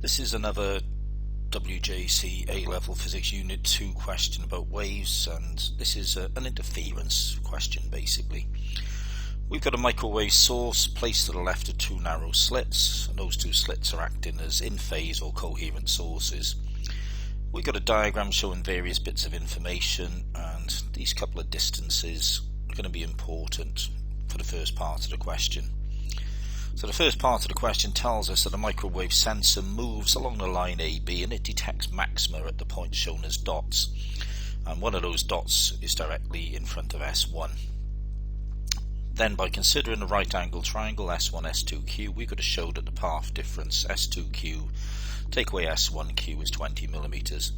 This is another WJEC A-Level Physics Unit 2 question about waves, and this is an interference question basically. We've got a microwave source placed to the left of two narrow slits, and those two slits are acting as in-phase or coherent sources. We've got a diagram showing various bits of information, and these couple of distances are going to be important for the first part of the question. So the first part of the question tells us that a microwave sensor moves along the line AB and it detects maxima at the points shown as dots, and one of those dots is directly in front of S1. Then, by considering a right angle triangle S1, S2Q, we've got to show that the path difference S2Q take away S1Q is 20 millimeters.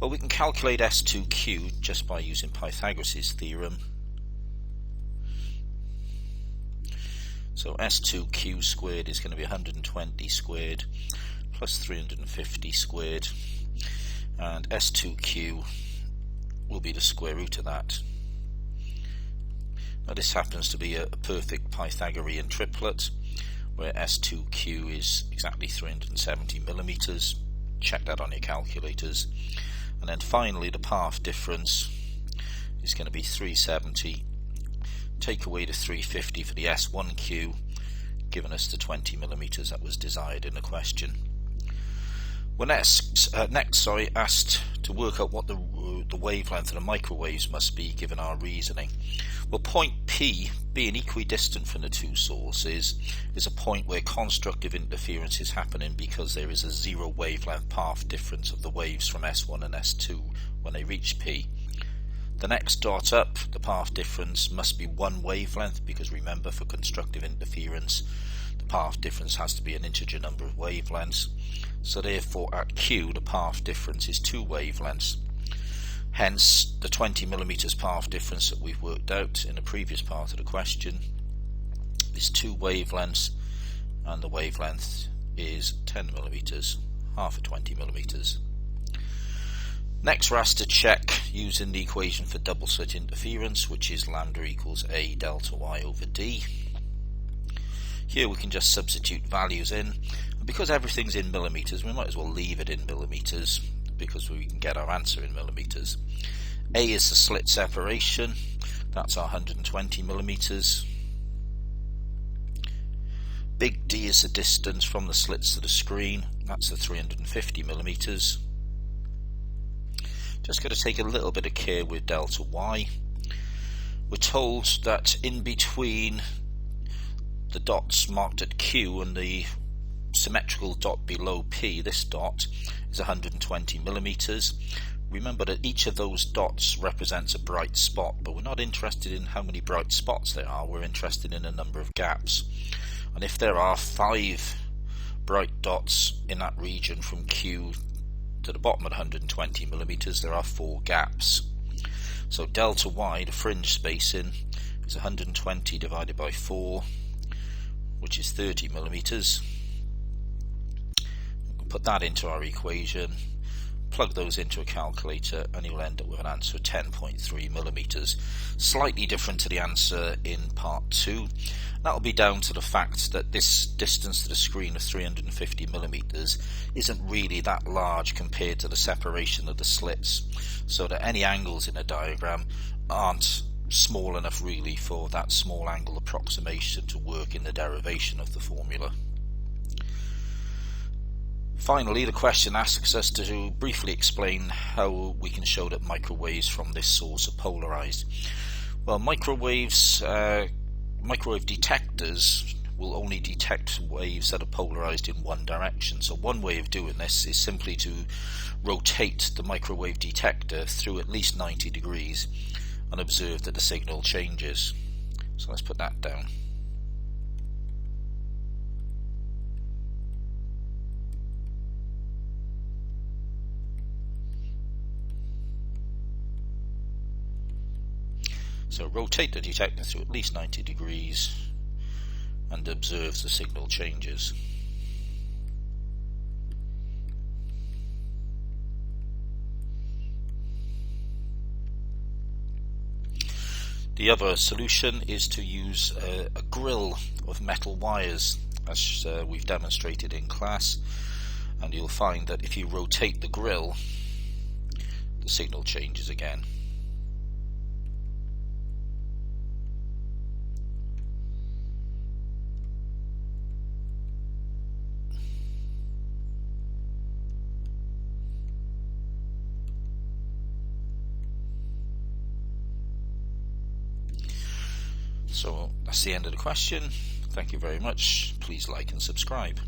Well, we can calculate S2Q just by using Pythagoras' theorem. So S2Q squared is going to be 120 squared plus 350 squared, and S2Q will be the square root of that. Now this happens to be a perfect Pythagorean triplet where S2Q is exactly 370 millimeters. Check that on your calculators. And then finally the path difference is going to be 370. Take away the 350 for the S1Q, giving us the 20 millimeters that was desired in the question. We're next asked to work out what the wavelength of the microwaves must be given our reasoning. Well, point P, being equidistant from the two sources, is a point where constructive interference is happening because there is a zero wavelength path difference of the waves from S1 and S2 when they reach P. The next dot up, the path difference must be one wavelength, because remember, for constructive interference the path difference has to be an integer number of wavelengths. So therefore at Q the path difference is two wavelengths. Hence the 20 millimeters path difference that we've worked out in the previous part of the question is two wavelengths, and the wavelength is 10 millimeters, half of 20 millimeters. Next we're asked to check using the equation for double slit interference, which is lambda equals A delta Y over D. Here we can just substitute values in, and because everything's in millimeters we might as well leave it in millimeters because we can get our answer in millimeters. A is the slit separation, that's our 120 millimeters. Big D is the distance from the slits to the screen, that's the 350 millimeters. Just got to take a little bit of care with delta Y. We're told that in between the dots marked at Q and the symmetrical dot below P, this dot is 120 millimeters. Remember that each of those dots represents a bright spot, but we're not interested in how many bright spots there are, we're interested in the number of gaps. And if there are 5 bright dots in that region from Q to the bottom at 120 millimeters, there are 4 gaps. So delta Y, the fringe spacing, is 120 divided by 4, which is 30 millimeters. We can put that into our equation, plug those into a calculator, and you'll end up with an answer of 10.3 millimeters. Slightly different to the answer in part 2. That'll be down to the fact that this distance to the screen of 350 millimeters isn't really that large compared to the separation of the slits, so that any angles in a diagram aren't small enough really for that small angle approximation to work in the derivation of the formula. Finally, the question asks us to briefly explain how we can show that microwaves from this source are polarized. Well, microwave detectors will only detect waves that are polarized in one direction. So one way of doing this is simply to rotate the microwave detector through at least 90 degrees and observe that the signal changes. So let's put that down. So rotate the detector through at least 90 degrees and observe the signal changes. The other solution is to use a grill of metal wires, as we've demonstrated in class. and you'll find that if you rotate the grill, the signal changes again. So that's the end of the question. Thank you very much. Please like and subscribe.